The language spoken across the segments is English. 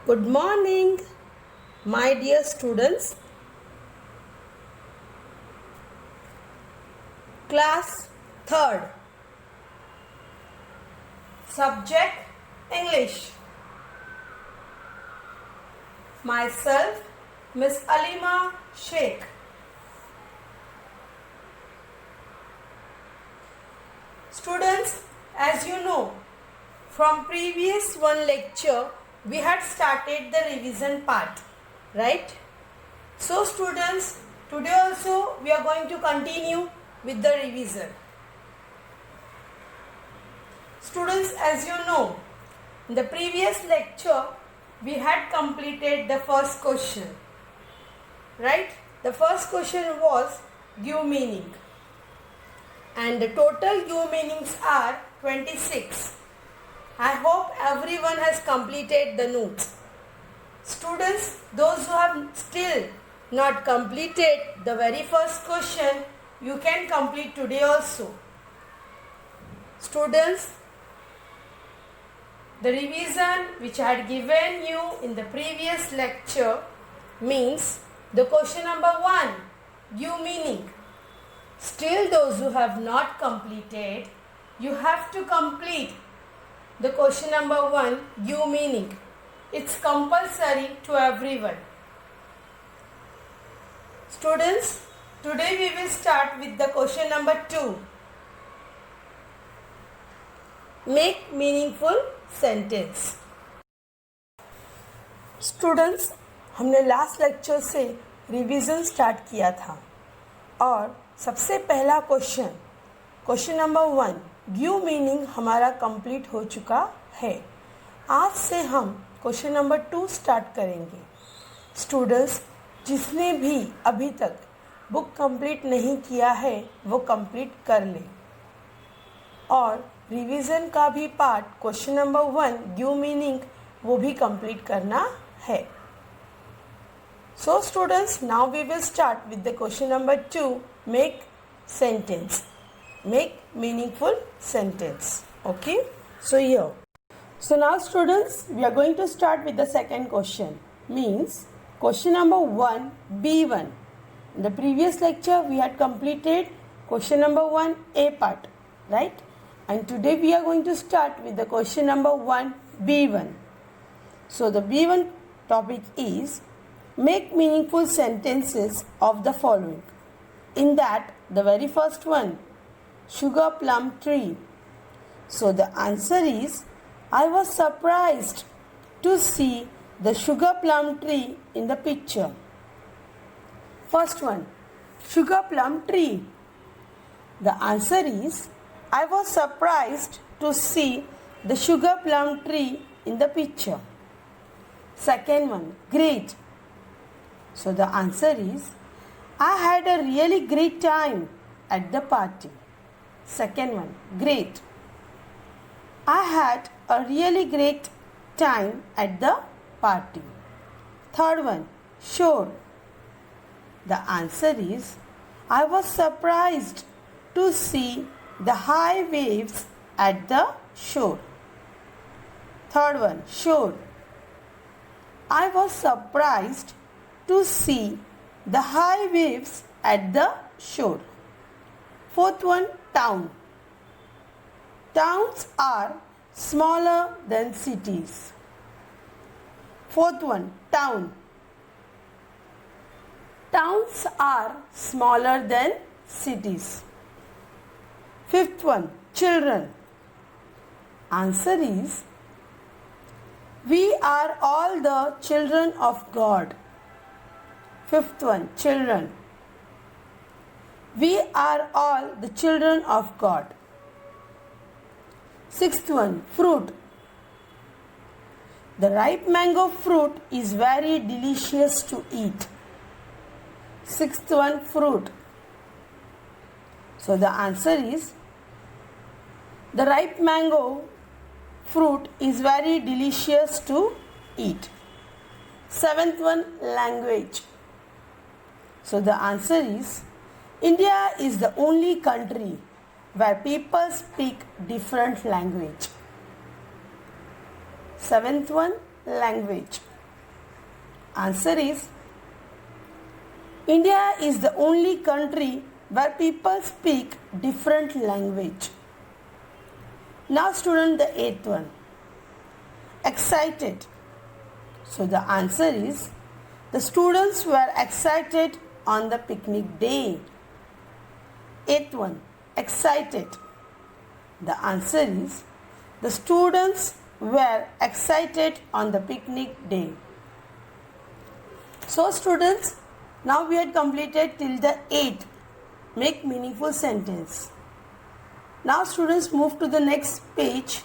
Good morning, my dear students. Class 3rd. Subject English. Myself, Miss Alima Sheikh. Students, as you know, from previous one lecture, we had started the revision part, right? So students, today also we are going to continue with the revision. Students, as you know, in the previous lecture, we had completed the first question, right? The first question was give meaning. And the total give meanings are 26. I hope everyone has completed the notes. Students, those who have still not completed the very first question, you can complete today also. Students, the revision which I had given you in the previous lecture means the question number 1, give meaning. Still those who have not completed, you have to complete the question number 1, give meaning. It's compulsory to everyone. Students, today we will start with the question number 2. Make meaningful sentence. Students, हमने last lecture से revision start किया था और सबसे पहला question number 1 give meaning हमारा complete हो चुका है. आज से हम क्वेश्चन नंबर 2 स्टार्ट करेंगे. स्टूडेंट्स, जिसने भी अभी तक बुक कंप्लीट नहीं किया है वो कंप्लीट कर ले और रिवीजन का भी part question number 1 give meaning वो भी कंप्लीट करना है. So students, now we will start with the question number 2, make sentence. Make meaningful sentence. Okay, so here. So now students, we are going to start with the second question. Means question number 1, B1. In the previous lecture, we had completed question number 1, A part, right? And today we are going to start with the question number 1, B1. So the B1 topic is make meaningful sentences of the following. In that, the very first one, sugar plum tree. So the answer is, I was surprised to see the sugar plum tree in the picture. First one, sugar plum tree. The answer is, I was surprised to see the sugar plum tree in the picture. Second one, great. So the answer is, I had a really great time at the party. Second one, great. I had a really great time at the party. Third one, sure. The answer is, I was surprised to see the high waves at the shore. Third one, sure. I was surprised to see the high waves at the shore. Fourth one, town. Towns are smaller than cities. Fourth one, town. Towns are smaller than cities. Fifth one, children. Answer is, we are all the children of God. Fifth one, children. We are all the children of God. Sixth one, fruit. The ripe mango fruit is very delicious to eat. Sixth one, fruit. So the answer is, the ripe mango fruit is very delicious to eat. Seventh one, language. So the answer is, India is the only country where people speak different language. Seventh one, language. Answer is India is the only country where people speak different language. Now student, the eighth one. Excited. So the answer is the students were excited on the picnic day. Eighth one. Excited. The answer is the students were excited on the picnic day. So students, now we had completed till the 8th. Make meaningful sentence. Now students, move to the next page.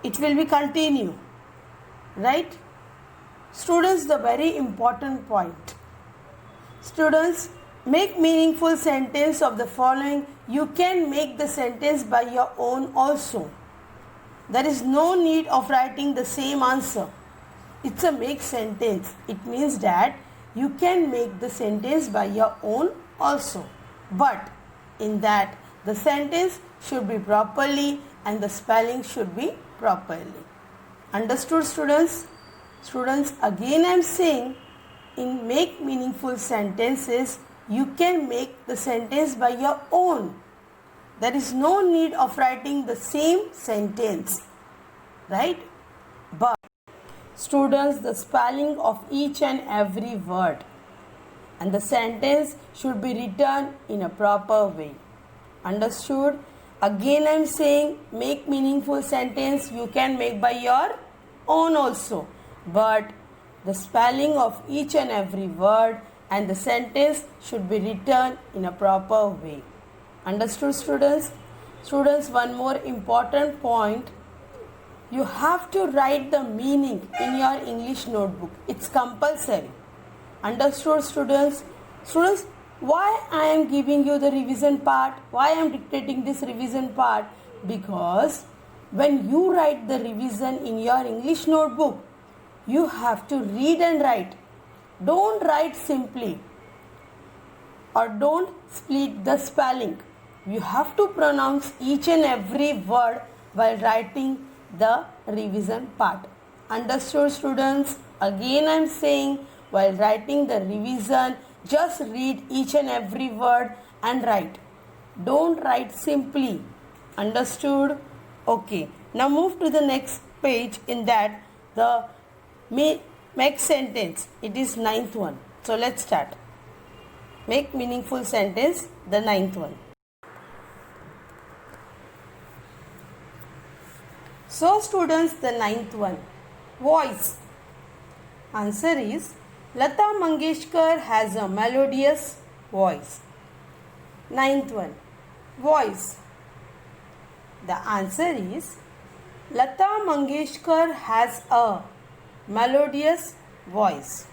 It will be continue. Right? Students, the very important point. Students, make meaningful sentence of the following. You can make the sentence by your own also. There is no need of writing the same answer. It's a make sentence. It means that you can make the sentence by your own also. But in that, the sentence should be properly and the spelling should be properly. Understood students? Students, again I am saying, in make meaningful sentences, you can make the sentence by your own. There is no need of writing the same sentence. Right? But students, the spelling of each and every word and the sentence should be written in a proper way. Understood? Again I am saying, make meaningful sentence you can make by your own also. But the spelling of each and every word and the sentence should be written in a proper way. Understood students? Students, one more important point. You have to write the meaning in your English notebook. It's compulsory. Understood students? Students, why I am giving you the revision part? Why I am dictating this revision part? Because when you write the revision in your English notebook, you have to read and write. Don't write simply or don't split the spelling. You have to pronounce each and every word while writing the revision part. Understood students? Again I am saying, while writing the revision, just read each and every word and write. Don't write simply. Understood? Okay. Now move to the next page. In that, the make sentence. It is 9th one. So let's start. Make meaningful sentence, the 9th one. So students, the 9th one. Voice. Answer is Lata Mangeshkar has a melodious voice. 9th one. Voice. The answer is Lata Mangeshkar has a melodious voice.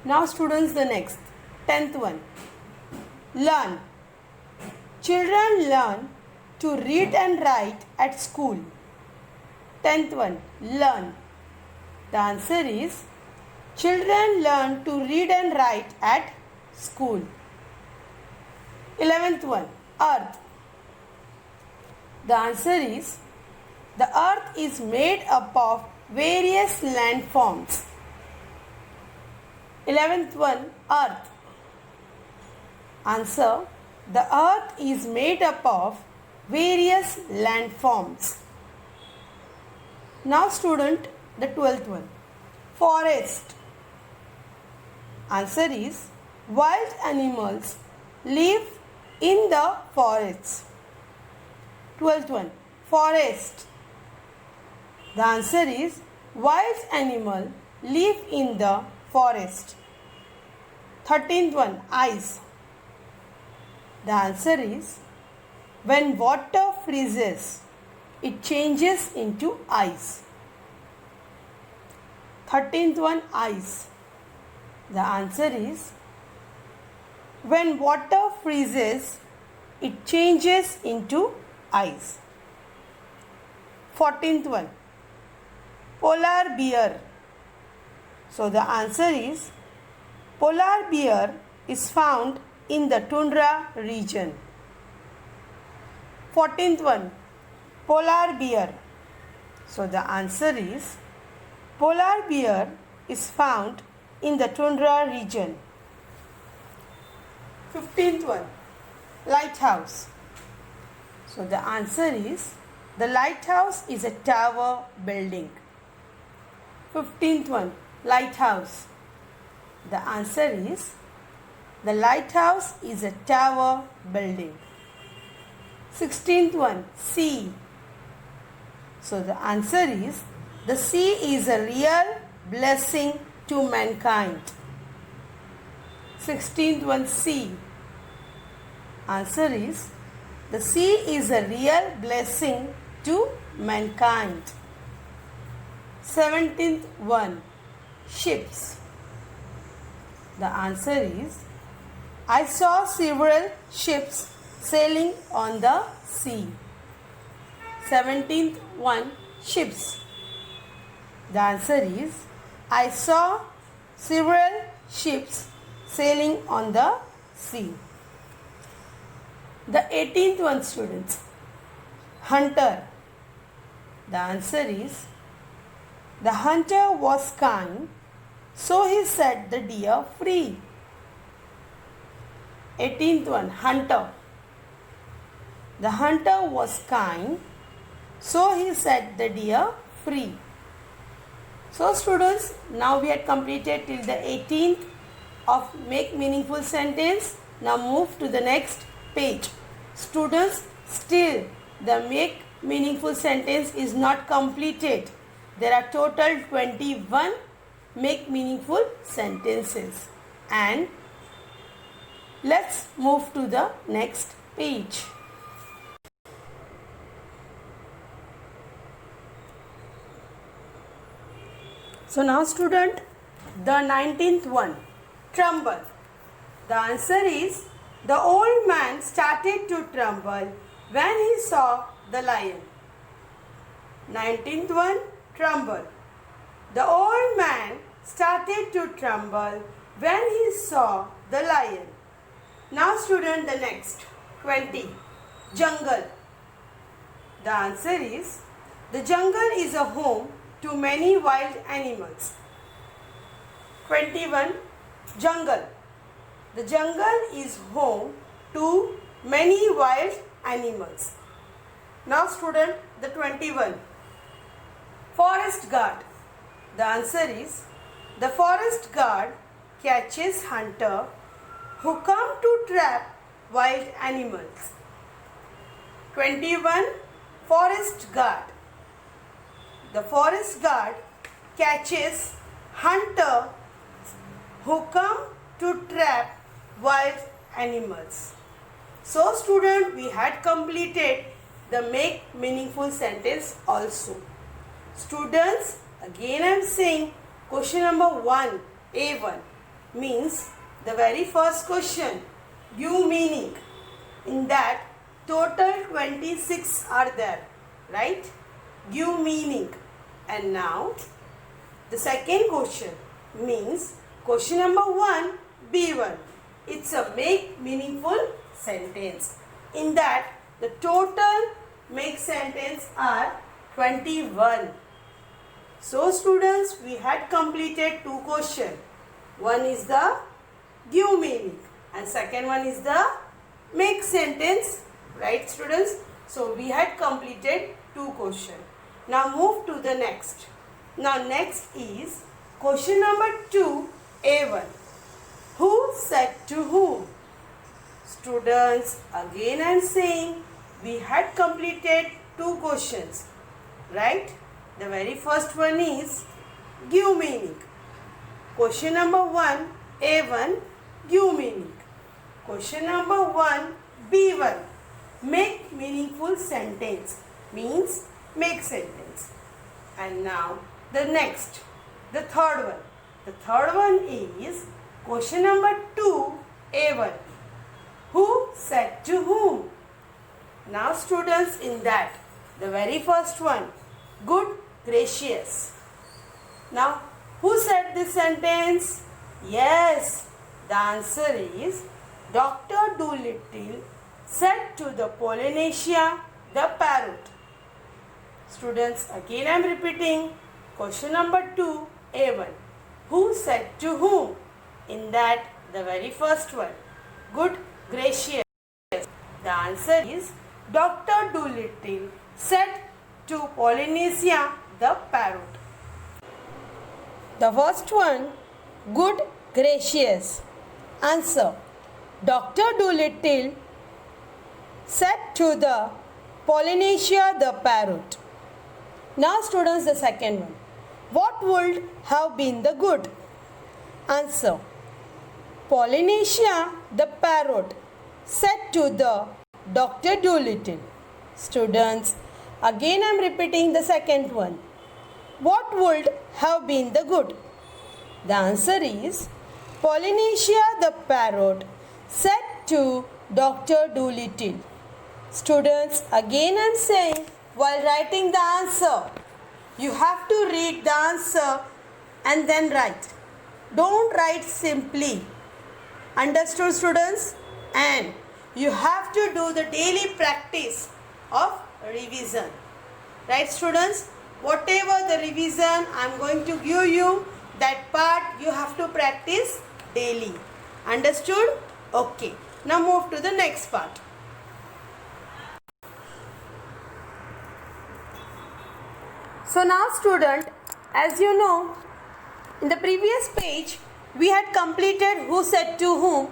Now students, the next 10th one. Learn. Children learn to read and write at school. 10th one. Learn. The answer is children learn to read and write at school. 11th one. Earth. The answer is the earth is made up of various landforms. 11th one. Earth. Answer: the earth is made up of various landforms. Now student, the 12th one. Forest. Answer is wild animals live in the forests. 12th one. Forest. The answer is wild animal live in the forest. 13th one. Ice. The answer is when water freezes, it changes into ice. 13th one. Ice. The answer is when water freezes, it changes into ice. 14th one. Polar bear. So the answer is polar bear is found in the tundra region. 14th one. Polar bear. So the answer is polar bear is found in the tundra region? 15th one, lighthouse. So the answer is, the lighthouse is a tower building. 15th one, lighthouse. The answer is, the lighthouse is a tower building. 16th one, sea. So the answer is, the sea is a real blessing to mankind. 16th one, sea. Answer is, the sea is a real blessing to mankind. 17th one, ships. The answer is, I saw several ships sailing on the sea. 17th one, ships. The answer is, I saw several ships sailing on the sea. The 18th one, students, hunter. The answer is, the hunter was kind, so he set the deer free. 18th one, hunter. The hunter was kind, so he set the deer free. So students, now we had completed till the 18th of make meaningful sentence. Now move to the next page. Students, still the make meaningful sentence is not completed. There are total 21 make meaningful sentences. And let's move to the next page. So now student, the 19th one, tremble. The answer is, the old man started to tremble when he saw the lion. 19th one, tremble. The old man started to tremble when he saw the lion. Now student, the next, 20, jungle. The answer is, the jungle is a home to many wild animals. 21, jungle. The jungle is home to many wild animals. Now student, the 21, forest guard. The answer is, the forest guard catches hunter who come to trap wild animals. 21, forest guard. The forest guard catches hunter who come to trap wild animals. So student, we had completed the make meaningful sentence also. Students, again I am saying question number 1, A1 means the very first question, give meaning. In that total 26 are there, right? Give meaning. And now the second question means question number 1, B1. It's a make meaningful sentence. In that the total make sentence are 21. So students, we had completed 2 questions. One is the give meaning and second one is the make sentence, right students? So we had completed 2 questions. Now move to the next. Now next is question number 2, A1. Who said to whom? Students, again I am saying we had completed 2 questions, right? The very first one is give meaning. Question number 1, A1, give meaning. Question number 1, B1, make meaningful sentence, means make sentence. And now the next, the third one. The third one is question number 2, A1, who said to whom? Now students, in that the very first one, good gracious. Now who said this sentence? Yes, the answer is Dr. Dolittle said to the Polynesia the parrot. Students, again I am repeating question number 2, A1. who said to whom? In that, the very first one, good gracious. The answer is Dr. Dolittle said to Polynesia the parrot. The first one, good gracious. Answer. Dr. Dolittle said to the Polynesia the parrot. Now students, the second one. What would have been the good? Answer. Polynesia the parrot said to the Dr. Dolittle. Students, again I am repeating the second one. What would have been the good? The answer is Polynesia the parrot said to Dr. Dolittle. Students, again I am saying, while writing the answer, you have to read the answer and then write. Don't write simply. Understood, students? And you have to do the daily practice of revision. Right, students? Whatever the revision I am going to give you, that part you have to practice daily. Understood? Okay. Now move to the next part. So now student, as you know, in the previous page we had completed who said to whom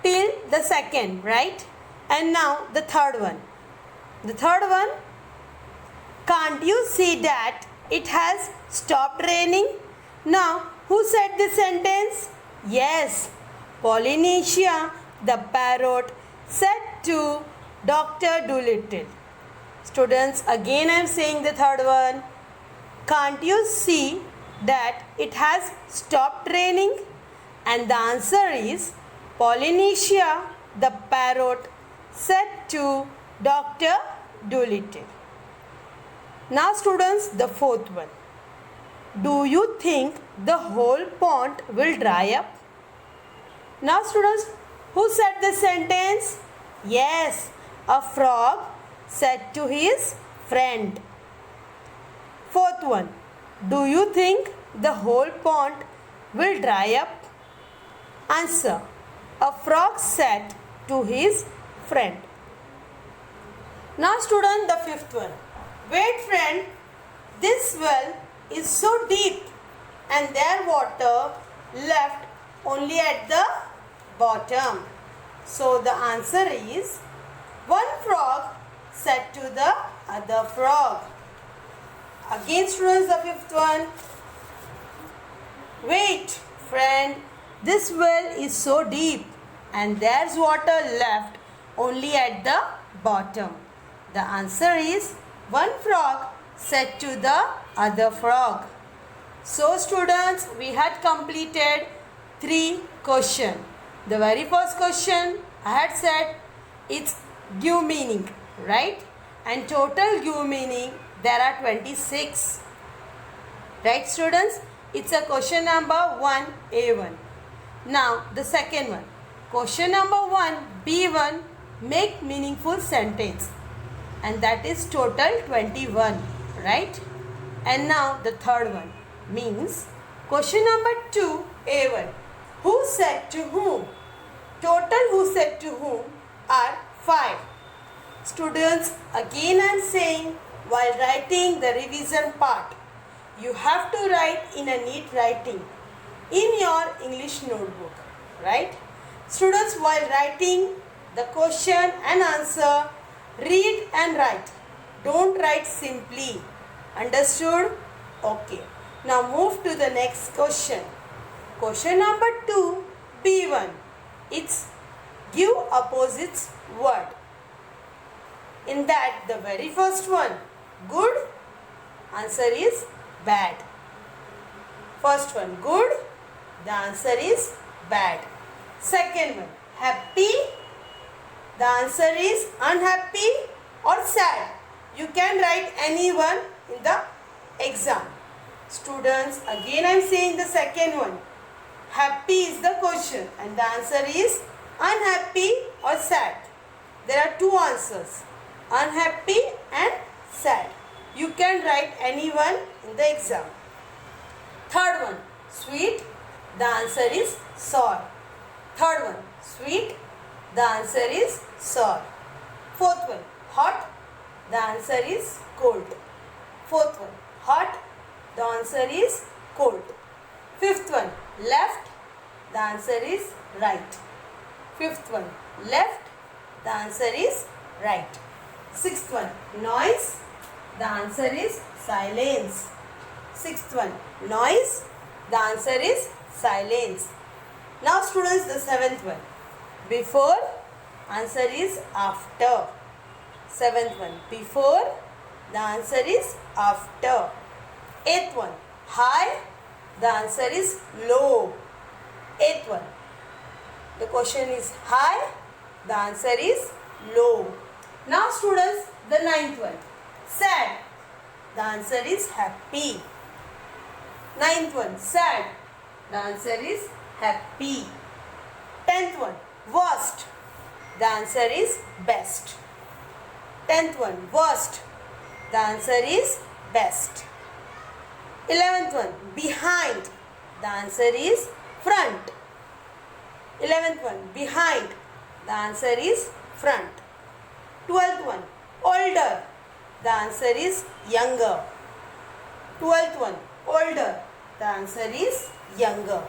till the second, right? And now the third one. The third one, can't you see that it has stopped raining? Now, who said this sentence? Yes, Polynesia the parrot said to Dr. Dolittle. Students, again I am saying the third one. Can't you see that it has stopped raining? And the answer is Polynesia the parrot said to Dr. Dolittle. Now students, the fourth one. Do you think the whole pond will dry up? Now students, who said this sentence? Yes, a frog said to his friend. Fourth one. Do you think the whole pond will dry up? Answer. A frog said to his friend. Now student, the fifth one. Wait friend, this well is so deep and there water left only at the bottom. So the answer is, one frog said to the other frog. Again students, the fifth one. Wait friend, this well is so deep and there's water left only at the bottom. The answer is, one frog said to the other frog. So students, we had completed 3 questions. The very first question I had said it's give meaning, right? And total give meaning there are 26. Right students? It's a question number 1A1. Now the second one. Question number 1B1, make meaningful sentence. And that is total 21, right? And now the third one means question number 2A1, who said to whom? Total who said to whom are 5. Students, again I am saying, while writing the revision part, you have to write in a neat writing in your English notebook, right? Students, while writing the question and answer, read and write. Don't write simply. Understood? Okay. Now move to the next question. Question number 2B1. It's give opposites word. In that, the very first one, good, answer is bad. First one, good, the answer is bad. Second one, happy, the answer is unhappy or sad. You can write any one in the exam. Students, again I am saying the second one. Happy is the question and the answer is unhappy or sad. There are 2 answers, unhappy and sad. You can write any one in the exam. Third one, sweet, The answer is sour. Third one, sweet. The answer is sour. Fourth one, hot. The answer is cold. Fourth one, hot. The answer is cold. Fifth one, left. The answer is right. Fifth one, left. The answer is right. Sixth one, noise. The answer is silence. Sixth one, noise. The answer is silence. Now students, the seventh one, before. Answer is after. Seventh one, before. The answer is after. Eighth one, high. The answer is low. Eighth one, the question is high. The answer is low. Now students, the ninth one, sad. The answer is happy. Ninth one, sad. The answer is happy. Tenth one, worst. The answer is best. Tenth one, worst. The answer is best. 11th one, behind. The answer is front. 11th one, behind. The answer is front. 12th one, older. The answer is younger. 12th one, older. The answer is younger.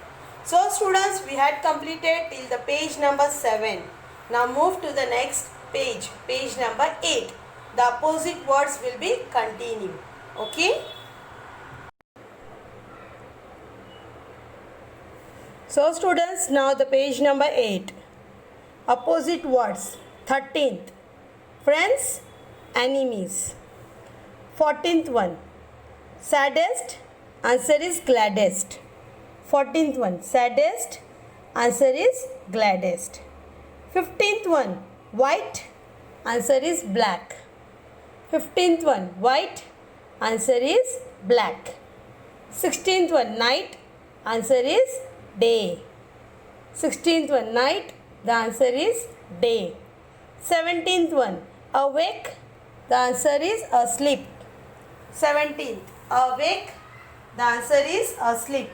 So students, we had completed till the page number 7. Now move to the next page, page number 8. The opposite words will be continued. Okay. So students, now the page number 8. Opposite words. 13th, friends, enemies. 14th one, saddest. Answer is gladdest. 14th one, saddest. Answer is gladdest. 15th one, white. Answer is black. 15th one, white. Answer is black. 16th one, night. Answer is day. 16th one, night. The answer is day. 17th one, awake. The answer is asleep. 17th, awake. The answer is asleep.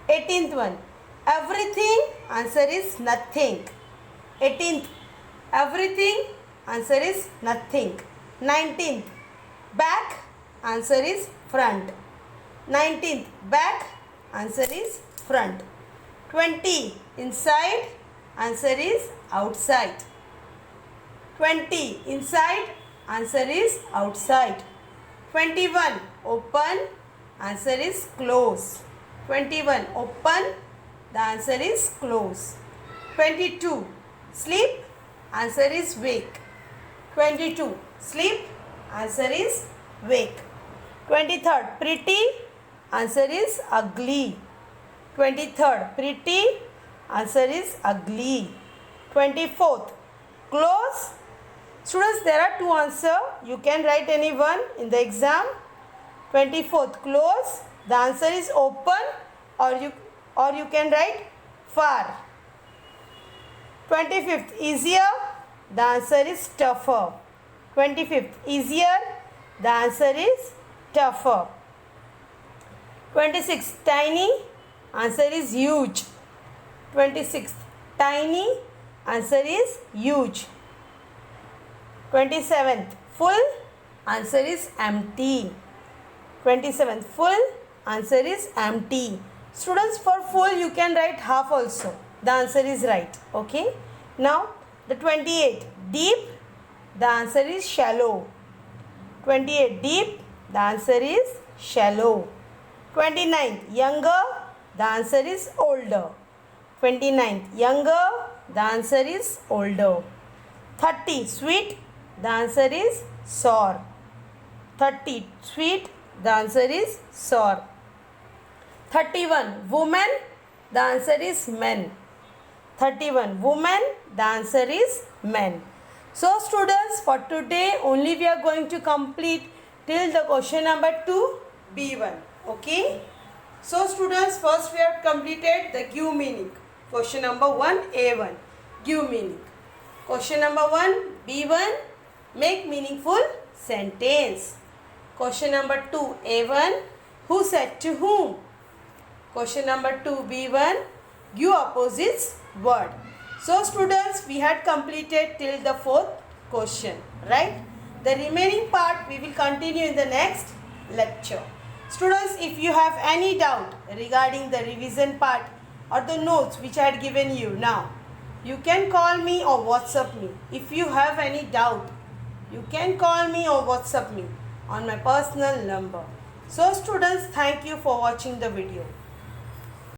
18th one, everything. Answer is nothing. 18th, everything. Answer is nothing. 19th, back. Answer is front. 19th, back. Answer is front. 20, inside. Answer is outside. 20, inside. Answer is outside. 21, open. Answer is close. 21, open. The answer is close. 22, sleep. Answer is wake. 22, sleep. Answer is wake. 23rd, pretty. Answer is ugly. 23rd, pretty. Answer is ugly. 24th, close. Students, there are two answers. You can write any one in the exam. 24th, close. The answer is open, or you can write far. 25th, easier. The answer is tougher. 25th, easier. The answer is tougher. 26th, tiny. Answer is huge. 26th, tiny. Answer is huge. 27th, full. Answer is empty. 27th, full. Answer is empty. Students, for full you can write half also. The answer is right. Okay. Now the 28th, deep. The answer is shallow. 28th, deep. The answer is shallow. 29th, younger. The answer is older. 29th, younger. The answer is older. 30, sweet. The answer is sour. 30, sweet. The answer is sour. 31, woman. The answer is men. 31, woman. The answer is men. So students, for today only we are going to complete till the question number 2, B1. Okay. So students, first we have completed the give meaning. Question number 1, A1. Give meaning. Question number 1, B1. Make meaningful sentence. Question number 2, A1. Who said to whom? Question number 2, B1, give opposites word. So students, we had completed till the 4th question, right? The remaining part we will continue in the next lecture. Students, if you have any doubt regarding the revision part or the notes which I had given you now, you can call me or WhatsApp me. If you have any doubt, you can call me or WhatsApp me on my personal number. So students, thank you for watching the video.